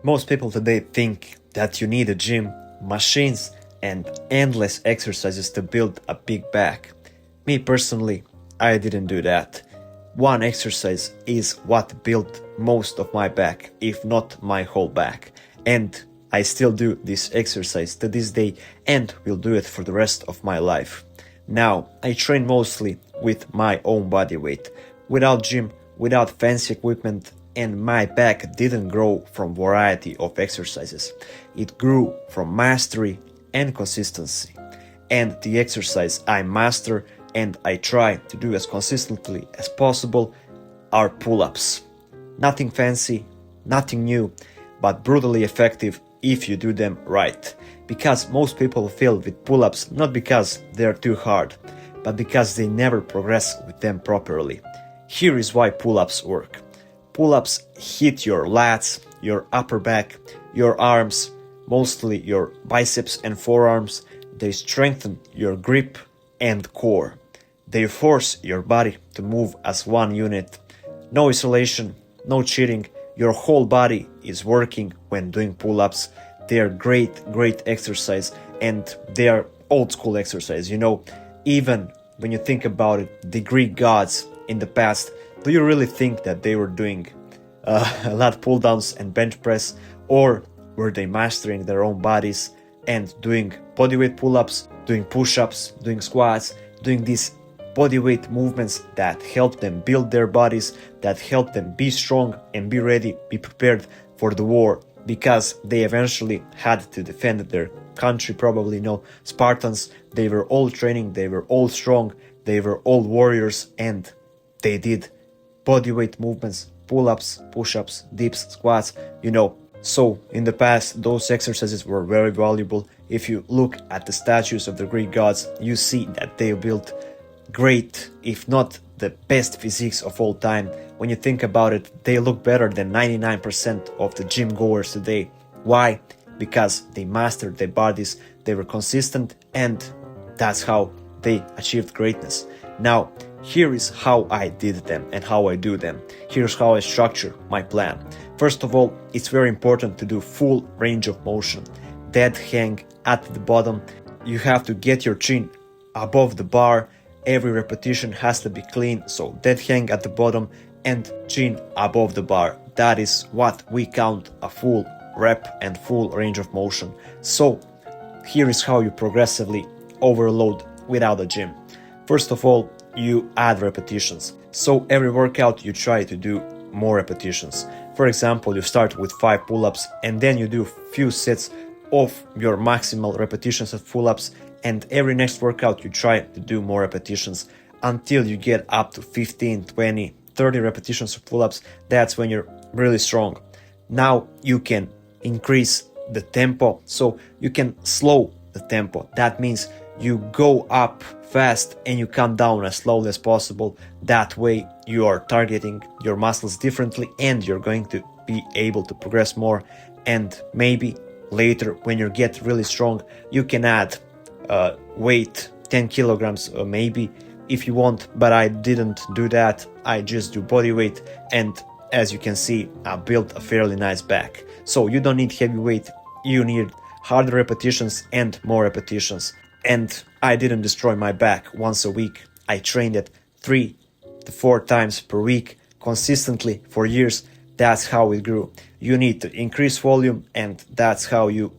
Most people today think that you need a gym, machines, and endless exercises to build a big back. Me personally, I didn't do that. One exercise is what built most of my back, if not my whole back. And I still do this exercise to this day and will do it for the rest of my life. Now, I train mostly with my own body weight, without gym, without fancy equipment, and my back didn't grow from variety of exercises. It grew from mastery and consistency. And the exercise I master and I try to do as consistently as possible are pull-ups. Nothing fancy, nothing new, but brutally effective if you do them right. Because most people fail with pull-ups not because they are too hard, but because they never progress with them properly. Here is why pull-ups work. Pull-ups hit your lats, your upper back, your arms, mostly your biceps and forearms. They strengthen your grip and core. They force your body to move as one unit. No isolation, no cheating. Your whole body is working when doing pull-ups. They are great exercise, and they are old school exercise. Even when you think about it, the Greek gods in the past, do you really think that they were doing a lot pull downs and bench press, or were they mastering their own bodies and doing bodyweight pull-ups, doing push-ups, doing squats, doing these bodyweight movements that help them build their bodies, that help them be strong and be ready, be prepared for the war, because they eventually had to defend their country. Probably Spartans, they were all training, they were all strong, they were all warriors, and they did bodyweight movements, pull-ups, push-ups, dips, squats, So in the past, those exercises were very valuable. If you look at the statues of the Greek gods, you see that they built great, if not the best physiques of all time. When you think about it, they look better than 99% of the gym goers today. Why? Because they mastered their bodies, they were consistent, and that's how they achieved greatness. Now, here is how I did them and how I do them. Here's how I structure my plan. First of all, it's very important to do full range of motion. Dead hang at the bottom. You have to get your chin above the bar. Every repetition has to be clean, so dead hang at the bottom and chin above the bar. That is what we count a full rep and full range of motion. So here is how you progressively overload without a gym. First of all, you add repetitions. So every workout you try to do more repetitions. For example, you start with 5 pull-ups and then you do few sets of your maximal repetitions of pull-ups, and every next workout you try to do more repetitions until you get up to 15, 20, 30 repetitions of pull-ups. That's when you're really strong. Now you can increase the tempo, so you can slow the tempo. That means you go up fast and you come down as slowly as possible. That way you are targeting your muscles differently and you're going to be able to progress more. And maybe later when you get really strong, you can add weight, 10 kilograms maybe if you want, but I didn't do that. I just do body weight, and as you can see, I built a fairly nice back. So you don't need heavy weight, you need harder repetitions and more repetitions. And I didn't destroy my back once a week. I trained it 3 to 4 times per week consistently for years. That's how it grew. You need to increase volume, and that's how you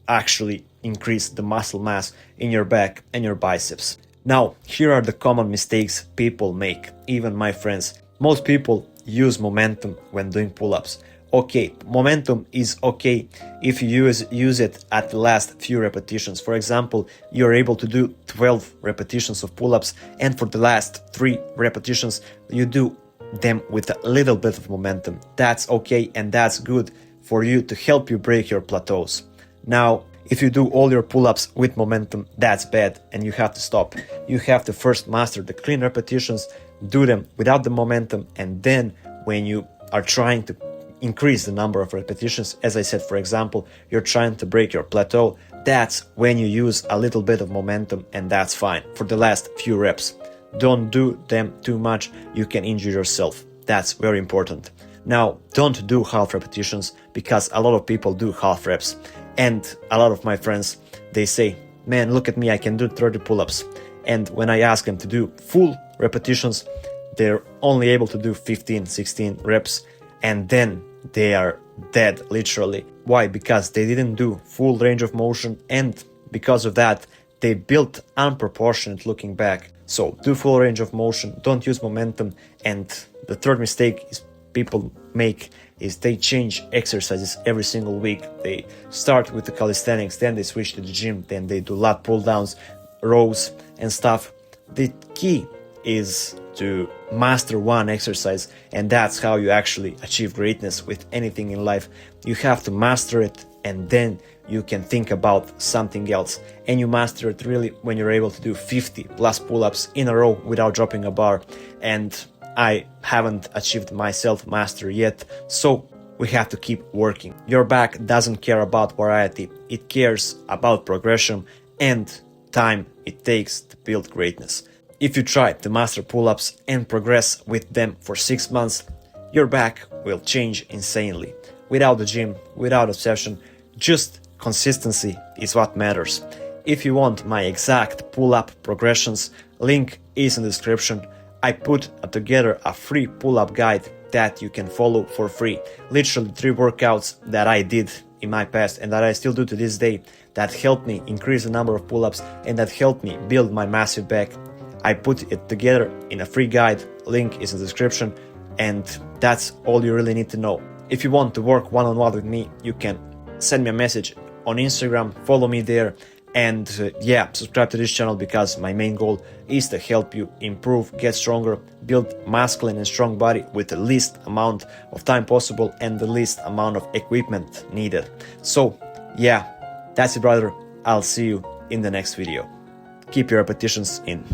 actually increase the muscle mass in your back and your biceps. Now, here are the common mistakes people make, even my friends. Most people use momentum when doing pull-ups. Okay, momentum is okay if you use it at the last few repetitions. For example, you're able to do 12 repetitions of pull-ups, and for the last 3 repetitions, you do them with a little bit of momentum. That's okay, and that's good for you to help you break your plateaus. Now, if you do all your pull-ups with momentum, that's bad and you have to stop. You have to first master the clean repetitions, do them without the momentum, and then when you are trying to increase the number of repetitions, as I said, for example, you're trying to break your plateau, that's when you use a little bit of momentum, and that's fine for the last few reps. Don't do them too much, you can injure yourself. That's very important. Now, don't do half repetitions because a lot of people do half reps. And a lot of my friends, they say, man, look at me, I can do 30 pull-ups. And when I ask them to do full repetitions, they're only able to do 15, 16 reps. And then they are dead, literally. Why? Because they didn't do full range of motion, and because of that, they built unproportionate looking back. So do full range of motion, don't use momentum. And the third mistake is people make is they change exercises every single week. They start with the calisthenics, then they switch to the gym, then they do lat pull downs, rows and stuff. The key is to master one exercise, and that's how you actually achieve greatness with anything in life. You have to master it, and then you can think about something else. And you master it really when you're able to do 50 plus pull-ups in a row without dropping a bar. And I haven't achieved my self-mastery yet, so we have to keep working. Your back doesn't care about variety, it cares about progression and time it takes to build greatness. If you try to master pull-ups and progress with them for 6 months, your back will change insanely. Without the gym, without obsession, just consistency is what matters. If you want my exact pull-up progressions, link is in the description. I put together a free pull-up guide that you can follow for free. Literally 3 workouts that I did in my past and that I still do to this day that helped me increase the number of pull-ups and that helped me build my massive back. I put it together in a free guide, link is in the description, and that's all you really need to know. If you want to work one-on-one with me, you can send me a message on Instagram, follow me there, and subscribe to this channel because my main goal is to help you improve, get stronger, build masculine and strong body with the least amount of time possible and the least amount of equipment needed. So that's it, brother. I'll see you in the next video. Keep your repetitions in.